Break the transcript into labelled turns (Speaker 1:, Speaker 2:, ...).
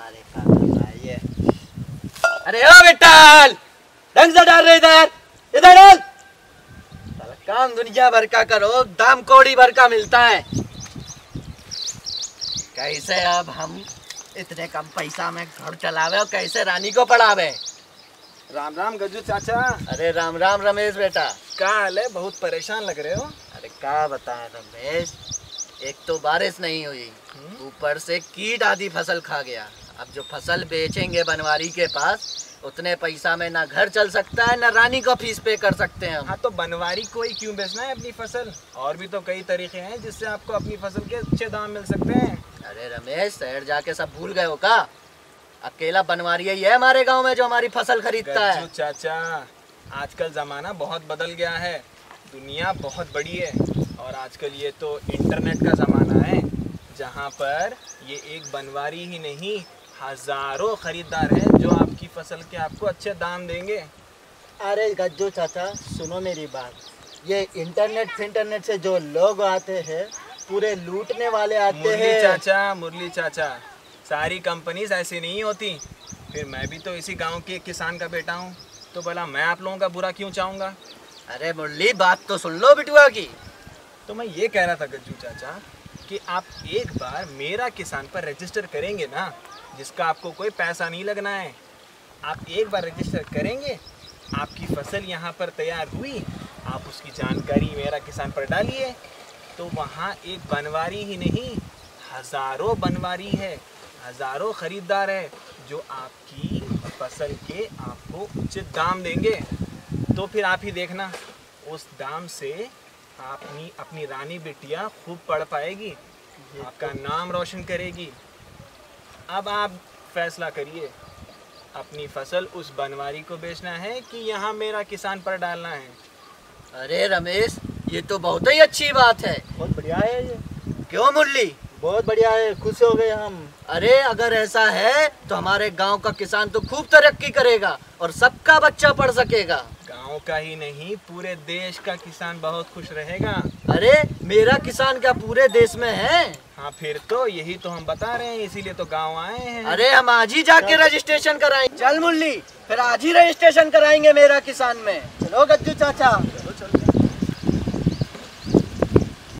Speaker 1: अरे ये अरे ओ विट्ठल, ढंग से डाल रहे इधर इधर डाल। काम दुनिया भर का करो, दाम कौड़ी भर का मिलता है। कैसे अब हम इतने कम पैसा में घर चलावे और कैसे रानी को पढ़ावे।
Speaker 2: राम राम गज्जू चाचा।
Speaker 1: अरे राम राम रमेश बेटा।
Speaker 2: क्या हाल है? बहुत परेशान लग रहे हो।
Speaker 1: अरे क्या बताएं रमेश, एक तो बारिश नहीं हुई, ऊपर से कीट आदि फसल खा गया। अब जो फसल बेचेंगे बनवारी के पास, उतने पैसा में ना घर चल सकता है ना रानी को फीस पे कर सकते हैं हम।
Speaker 2: हाँ तो बनवारी को ही क्यों बेचना है अपनी फसल? और भी तो कई तरीके हैं जिससे आपको अपनी फसल के अच्छे दाम मिल सकते हैं।
Speaker 1: अरे रमेश, शहर जाके सब भूल गए हो का? अकेला बनवारी ही है हमारे गांव में जो हमारी फसल खरीदता है।
Speaker 2: चाचा, आजकल जमाना बहुत बदल गया है, दुनिया बहुत बड़ी है और आजकल ये तो इंटरनेट का जमाना है, जहाँ पर ये एक बनवारी ही नहीं, हजारों खरीदार हैं जो आपकी फसल के आपको अच्छे दाम देंगे।
Speaker 1: अरे गज्जू चाचा सुनो मेरी बात, ये इंटरनेट से जो लोग आते हैं पूरे लूटने वाले आते हैं।
Speaker 2: मुरली चाचा, सारी कंपनीज ऐसी नहीं होती। फिर मैं भी तो इसी गांव के किसान का बेटा हूँ, तो भला मैं आप लोगों का बुरा क्यों चाहूँगा?
Speaker 1: अरे मुरली, बात तो सुन लो बिटुआ की।
Speaker 2: तो मैं ये कह रहा था गज्जू चाचा कि आप एक बार मेरा किसान पर रजिस्टर करेंगे ना, जिसका आपको कोई पैसा नहीं लगना है। आप एक बार रजिस्टर करेंगे, आपकी फसल यहाँ पर तैयार हुई, आप उसकी जानकारी मेरा किसान पर डालिए, तो वहाँ एक बनवारी ही नहीं, हजारों बनवारी है, हजारों खरीदार है जो आपकी फसल के आपको उचित दाम देंगे। तो फिर आप ही देखना, उस दाम से अपनी रानी बिटिया खूब पढ़ पाएगी, आपका नाम रोशन करेगी। अब आप फैसला करिए, अपनी फसल उस बनवारी को बेचना है कि यहाँ मेरा किसान पर डालना है।
Speaker 1: अरे रमेश, ये तो बहुत ही अच्छी बात है।
Speaker 3: बहुत बढ़िया है ये।
Speaker 1: क्यों मुरली?
Speaker 3: बहुत बढ़िया है, खुश हो गए हम।
Speaker 1: अरे अगर ऐसा है तो हमारे गांव का किसान तो खूब तरक्की करेगा और सबका बच्चा पढ़ सकेगा।
Speaker 2: गांव का ही नहीं, पूरे देश का किसान बहुत खुश रहेगा।
Speaker 1: अरे मेरा किसान क्या पूरे देश में है?
Speaker 2: हाँ फिर तो यही तो हम बता रहे हैं, इसीलिए तो गांव आए हैं।
Speaker 1: अरे हम आज ही जाके रजिस्ट्रेशन कराएंगे। चल मुरली, फिर आज ही रजिस्ट्रेशन कराएंगे मेरा किसान में।
Speaker 3: चलो गज्जू चाचा।